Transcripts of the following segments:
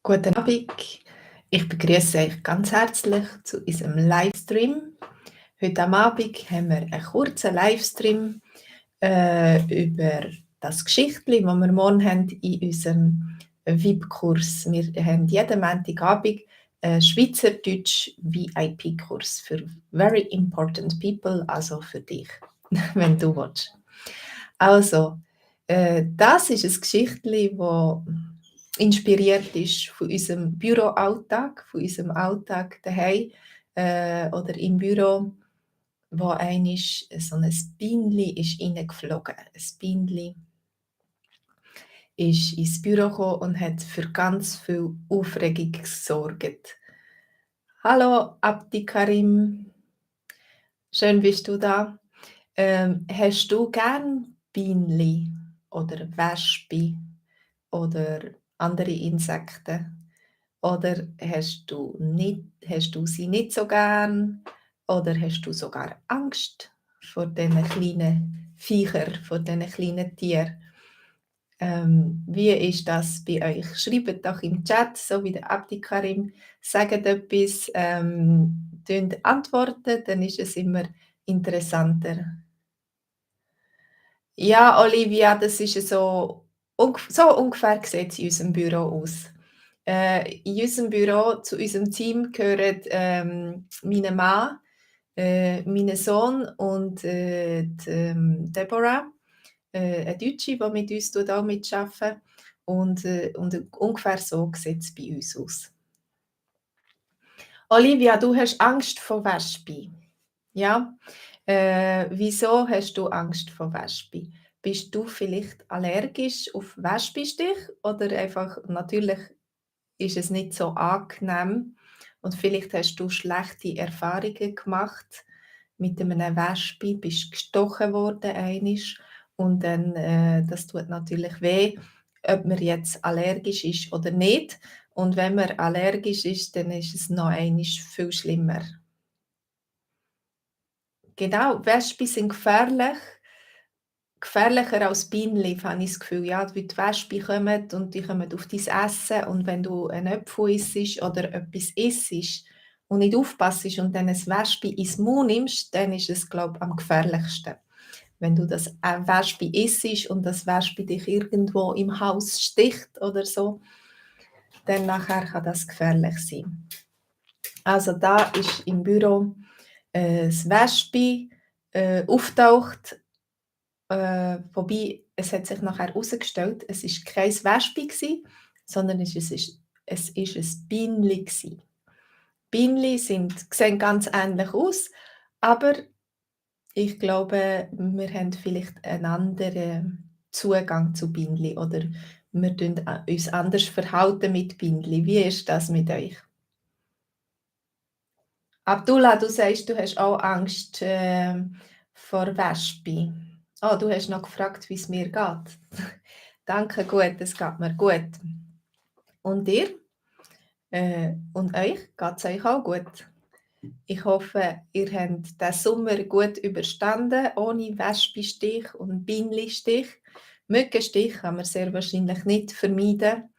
Guten Abend. Ich begrüße euch ganz herzlich zu unserem Livestream. Heute am Abend haben wir einen kurzen Livestream über das Geschichtli, das wir morgen haben in unserem VIP-Kurs. Wir haben jeden Montagabend einen Schweizerdeutsch VIP-Kurs für Very Important People, also für dich, wenn du willst. Also, das ist ein Geschichtli, das inspiriert ist von unserem Büroalltag, von unserem Alltag daheim oder im Büro, wo einmal so ein Bienenli ist reingeflogen. Ein Bienenli ist ins Büro gekommen und hat für ganz viel Aufregung gesorgt. Hallo Abdi Karim, schön bist du da. Hast du gern Bienenli oder Wespe oder andere Insekten? Oder hast du sie nicht so gern? Oder hast du sogar Angst vor diesen kleinen Viechern, vor diesen kleinen Tieren? Wie ist das bei euch? Schreibt doch im Chat, so wie der Abdi Karim, sagt etwas, tönt antworten, dann ist es immer interessanter. Ja, Olivia, das ist so ungefähr sieht es in unserem Büro aus. In unserem Büro, zu unserem Team gehören mein Mann, mein Sohn und Deborah, eine Deutsche, die mit uns auch mitarbeitet. Und ungefähr so sieht es bei uns aus. Olivia, du hast Angst vor Wespen. Ja? Wieso hast du Angst vor Wespen? Bist du vielleicht allergisch auf Wespenstich oder einfach natürlich ist es nicht so angenehm und vielleicht hast du schlechte Erfahrungen gemacht mit einem Wespe, bist gestochen worden einisch und dann das tut natürlich weh, ob man jetzt allergisch ist oder nicht. Und wenn man allergisch ist, dann ist es noch einisch viel schlimmer. Genau, Wespen sind gefährlich. Gefährlicher als Bienen, habe ich das Gefühl. Ja, weil die Wespen kommen und die kommen auf dein Essen. Und wenn du einen Apfel isst oder etwas isst und nicht aufpasst und dann ein Wespe ins Mund nimmst, dann ist es, glaube ich, am gefährlichsten. Wenn du das Wespe isst und das Wespe dich irgendwo im Haus sticht oder so, dann nachher kann das gefährlich sein. Also da ist im Büro das Wespe auftaucht. Wobei, es hat sich nachher herausgestellt, es war kein Wespe gsi, sondern es ist ein Bienenli gsi. Bienenli sehen ganz ähnlich aus, aber ich glaube, wir haben vielleicht einen anderen Zugang zu Bienenli oder wir tun uns anders verhalten mit Bienenli. Wie ist das mit euch? Abdullah, du sagst, du hast auch Angst vor Wespen. Oh, du hast noch gefragt, wie es mir geht. Danke, gut, es geht mir gut. Und dir? Und euch? Geht es euch auch gut? Ich hoffe, ihr habt den Sommer gut überstanden, ohne Wespenstich und Bienenstich. Mückenstich kann man sehr wahrscheinlich nicht vermeiden.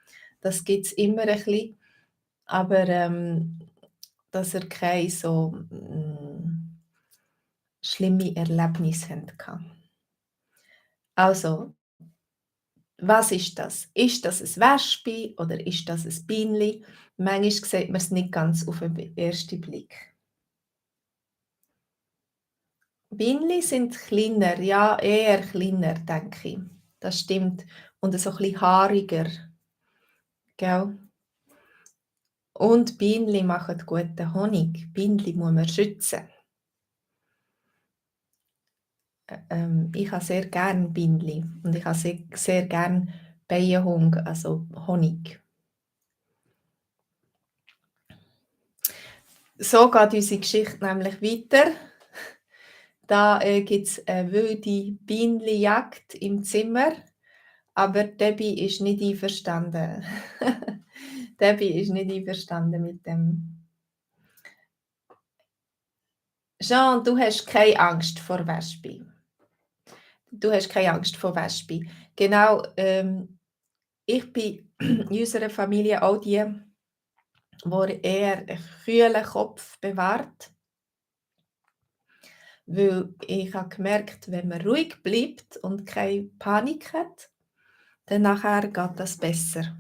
Das gibt es immer ein bisschen. Aber dass ihr keine so schlimme Erlebnisse habt. Also, was ist das? Ist das ein Wespe oder ist das ein Bienenli? Manchmal sieht man es nicht ganz auf den ersten Blick. Bienenli sind kleiner, ja, eher kleiner, denke ich. Das stimmt. Und so ein bisschen haariger. Gell? Und Bienenli machen guten Honig. Bienenli muss man schützen. Ich habe sehr gerne Bienenli und ich habe sehr gerne Bienenhung, also Honig. So geht unsere Geschichte nämlich weiter. Da gibt es eine wilde Bienenjagd im Zimmer, aber Debbie ist nicht einverstanden. Debbie ist nicht einverstanden mit dem. Jean, du hast keine Angst vor Wespen. Du hast keine Angst vor Wespen. Genau, Ich bin in unserer Familie auch die, die eher einen kühlen Kopf bewahrt, weil ich habe gemerkt, wenn man ruhig bleibt und keine Panik hat, dann nachher geht das besser.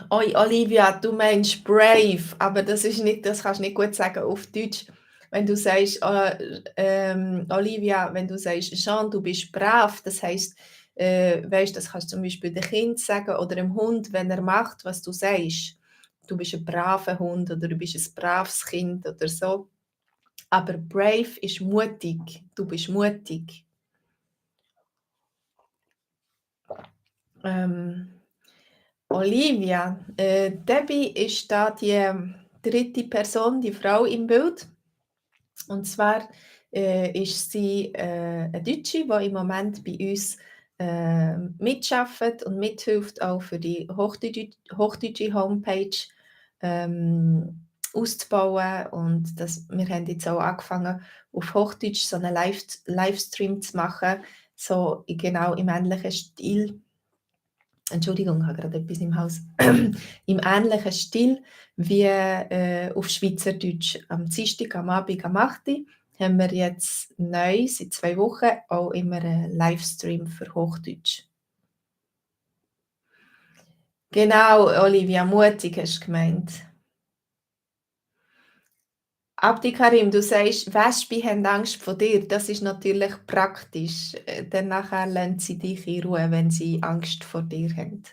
Oi, Olivia, du meinst brave, aber das ist nicht, das kannst du nicht gut sagen auf Deutsch. Wenn du sagst, Olivia, wenn du sagst, Jean, du bist brav, das heißt, weißt, das kannst du zum Beispiel dem Kind sagen oder dem Hund, wenn er macht, was du sagst. Du bist ein braver Hund oder du bist ein braves Kind oder so. Aber brave ist mutig. Du bist mutig. Ähm, Olivia, Debbie ist da die dritte Person, die Frau im Bild. Und zwar ist sie eine Deutsche, die im Moment bei uns mitarbeitet und mithilft, auch für die hochdeutsche Homepage auszubauen. Und wir haben jetzt auch angefangen, auf Hochdeutsch so einen Livestream zu machen, so genau im ähnlichen Stil. Entschuldigung, ich habe gerade etwas im Haus. Im ähnlichen Stil wie auf Schweizerdeutsch. Am Dienstag am Abend am 8 Uhr haben wir jetzt neu, seit 2 Wochen, auch immer einen Livestream für Hochdeutsch. Genau, Olivia, mutig hast du gemeint. Abdi Karim, du sagst, Wespen haben Angst vor dir. Das ist natürlich praktisch. Dann nachher lassen sie dich in Ruhe, wenn sie Angst vor dir haben.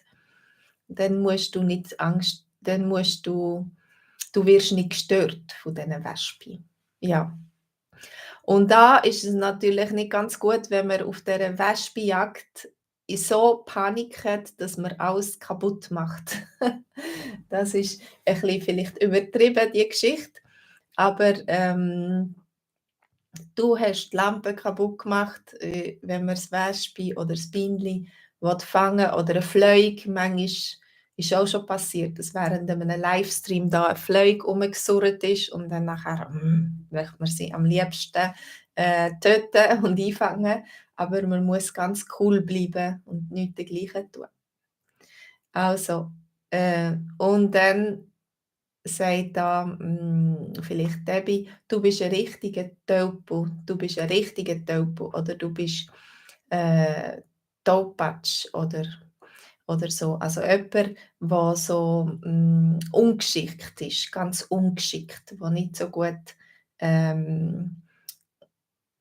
Dann musst du nicht Angst, du wirst nicht gestört von diesen Wespen. Ja. Und da ist es natürlich nicht ganz gut, wenn man auf dieser Wespenjagd in so Panik hat, dass man alles kaputt macht. Das ist ein bisschen vielleicht übertrieben, die Geschichte. Aber du hast die Lampe kaputt gemacht, wenn man das Wespe oder das Bienenli fangen oder eine Fliege. Manchmal ist auch schon passiert, dass während einem Livestream da eine Fliege rumgesurrt ist und dann nachher möchte man sie am liebsten töten und einfangen. Aber man muss ganz cool bleiben und nichts dergleichen tun. Also, und dann sagt da vielleicht Debbie, du bist ein richtiger Tölpel, du bist ein richtiger Tölpel oder du bist Tollpatsch oder so. Also jemand, der so ungeschickt ist, ganz ungeschickt, der nicht so gut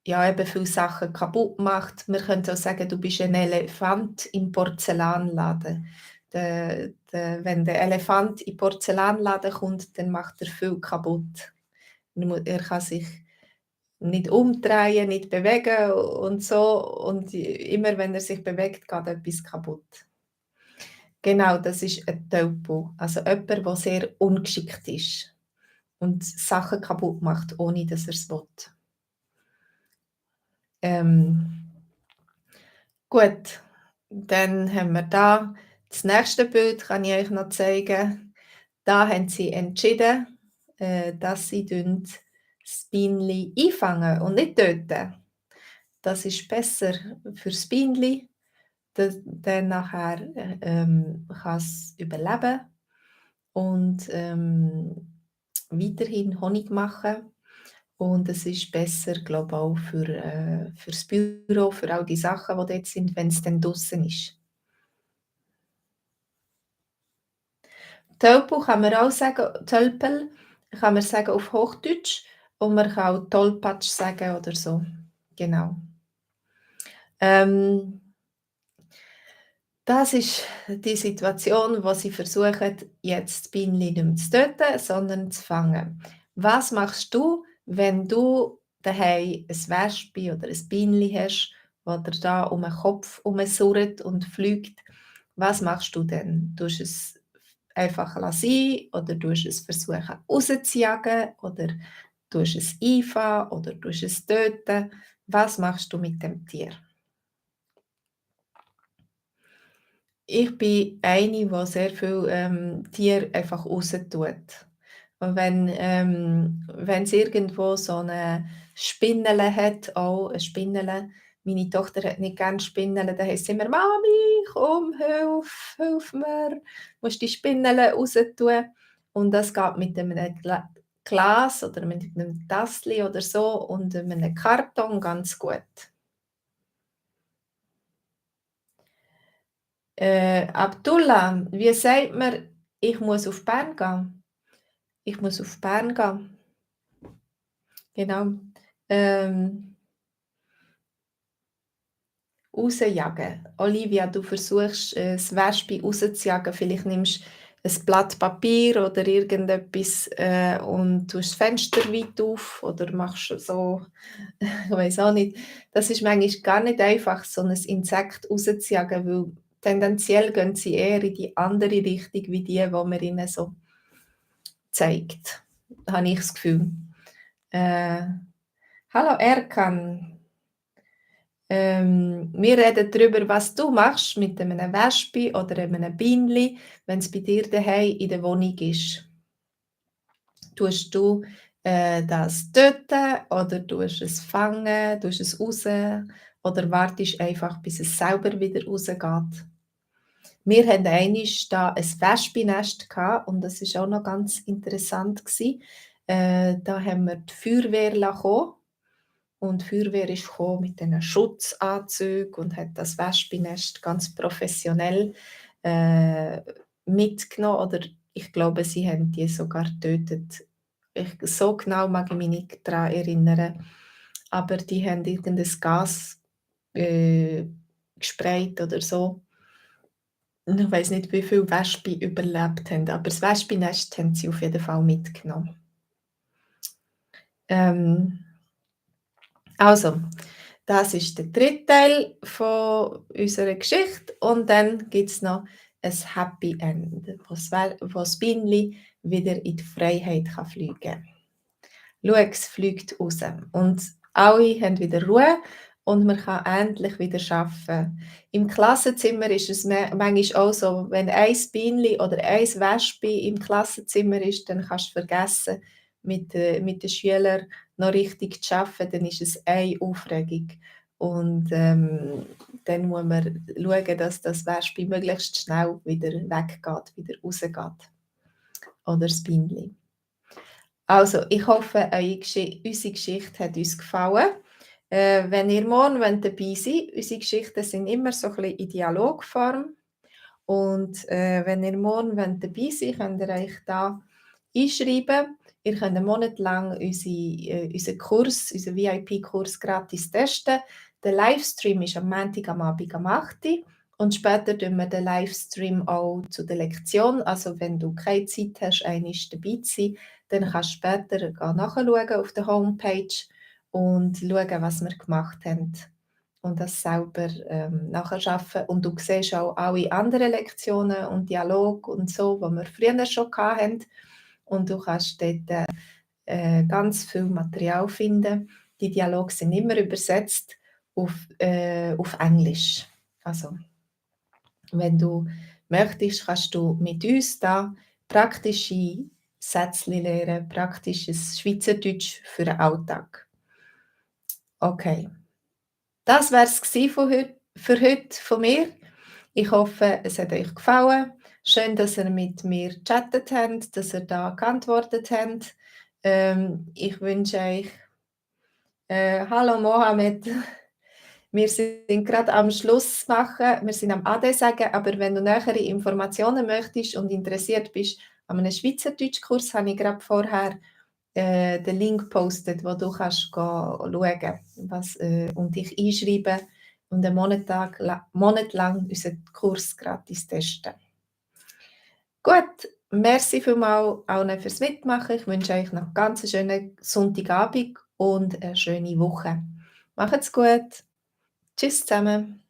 ja, eben viele Sachen kaputt macht. Wir können auch sagen, du bist ein Elefant im Porzellanladen. Wenn der Elefant in den Porzellanladen kommt, dann macht er viel kaputt. Er kann sich nicht umdrehen, nicht bewegen und so. Und immer wenn er sich bewegt, geht etwas kaputt. Genau, das ist ein Tölpel. Also jemand, der sehr ungeschickt ist und Sachen kaputt macht, ohne dass er es will. Gut, dann haben wir da das nächste Bild, kann ich euch noch zeigen. Da haben sie entschieden, dass sie das Bienenli einfangen und nicht töten. Das ist besser für das Bienenli. Dann nachher kann es überleben und weiterhin Honig machen. Und es ist besser, glaube ich, auch fürs Büro, für all die Sachen, die dort sind, wenn es dann draussen ist. Tölpel kann man auch sagen, Tölpel kann man sagen auf Hochdeutsch und man kann auch Tollpatsch sagen oder so. Genau. Ähm, Das ist die Situation, wo sie versuchen, jetzt das Bienenli nicht mehr zu töten, sondern zu fangen. Was machst du, wenn du daheim ein Wespe oder ein Bienenli hast, das dir da um den Kopf herumsurrt und fliegt? Was machst du denn? Tust du es einfach sein oder tust du es versuchen rauszujagen oder tust du es einfangen oder tust du es töten? Was machst du mit dem Tier? Ich bin eine, die sehr viel Tiere einfach raustut. Und wenn es irgendwo so eine Spinnele hat, auch eine Spinnele, Meine Tochter hat nicht gerne Spinneln, dann heisst sie immer: «Mami, komm, hilf mir, musst die Spinneln raustun.» Und das geht mit einem Glas oder mit einem Tassli oder so und einem Karton ganz gut. Abdullah, wie sagt man: «Ich muss auf Bern gehen»? Ich muss auf Bern gehen, genau. Ähm, Rausjagen. Olivia, du versuchst, das Wespe rauszujagen. Vielleicht nimmst du ein Blatt Papier oder irgendetwas, und tust das Fenster weit auf oder machst so ich weiss auch nicht. Das ist manchmal gar nicht einfach, so 'n Insekt rauszujagen, weil tendenziell gehen sie eher in die andere Richtung wie die man ihnen so zeigt, habe ich das Gefühl. Äh, hallo Erkan. Wir reden darüber, was du machst mit einem Wespe oder einem Bienenli, wenn es bei dir daheim in der Wohnung ist. Tust du, das töten oder tust es fangen, tust es raus oder wartest einfach, bis es selber wieder rausgeht? Wir hatten einmal da ein Wespennest und das war auch noch ganz interessant gsi. Da haben wir die Feuerwehr kommen und die Feuerwehr ist gekommen mit diesen Schutzanzügen und hat das Wespennest ganz professionell, äh, mitgenommen oder ich glaube, sie haben die sogar getötet. So genau mag ich mich nicht daran erinnern, aber die haben irgendein Gas, äh, gesprayt oder so. Und ich weiss nicht, wie viele Wespen überlebt haben, aber das Wespennest haben sie auf jeden Fall mitgenommen. Ähm, also, das ist der dritte Teil von unserer Geschichte und dann gibt es noch ein Happy End, wo das Bienenli wieder in die Freiheit fliegen kann. Schau, es fliegt raus und alle haben wieder Ruhe und man kann endlich wieder arbeiten. Im Klassenzimmer ist es manchmal auch so, wenn ein Bienenli oder ein Wespe im Klassenzimmer ist, dann kannst du vergessen, mit den Schülern noch richtig zu arbeiten, dann ist es eine Aufregung. Und dann muss man schauen, dass das Wespe möglichst schnell wieder weggeht, wieder rausgeht. Oder das Bienenli. Also, ich hoffe, unsere Geschichte hat uns gefallen. Wenn ihr morgen dabei seid, unsere Geschichten sind immer so ein bisschen in Dialogform. Und wenn ihr morgen dabei seid, könnt ihr euch da einschreiben. Ihr könnt einen Monat lang unseren Kurs, unseren VIP-Kurs gratis testen. Der Livestream ist am Montag am Abend am 8 Uhr. Und später tun wir den Livestream auch zu der Lektion. Also wenn du keine Zeit hast, einmal dabei zu sein, dann kannst du später nachschauen auf der Homepage und schauen, was wir gemacht haben und das selber nachschaffen. Und du siehst auch alle anderen Lektionen und Dialog und so, die wir früher schon hatten. Und du kannst dort ganz viel Material finden. Die Dialoge sind immer übersetzt auf Englisch. Also, wenn du möchtest, kannst du mit uns da praktische Sätze lernen, praktisches Schweizerdeutsch für den Alltag. Okay. Das wäre es für heute von mir. Ich hoffe, es hat euch gefallen. Schön, dass ihr mit mir gechattet habt, dass ihr da geantwortet habt. Ich wünsche euch hallo Mohammed. Wir sind gerade am Schluss machen. Wir sind am Ade sagen, aber wenn du nähere Informationen möchtest und interessiert bist an einem Schweizerdeutschkurs, habe ich gerade vorher den Link gepostet, wo du kannst schauen und dich einschreiben und einen Monat lang unseren Kurs gratis testen. Gut, merci vielmals allen fürs Mitmachen. Ich wünsche euch noch ganz einen schönen Sonntagabend und eine schöne Woche. Macht's gut. Tschüss zusammen.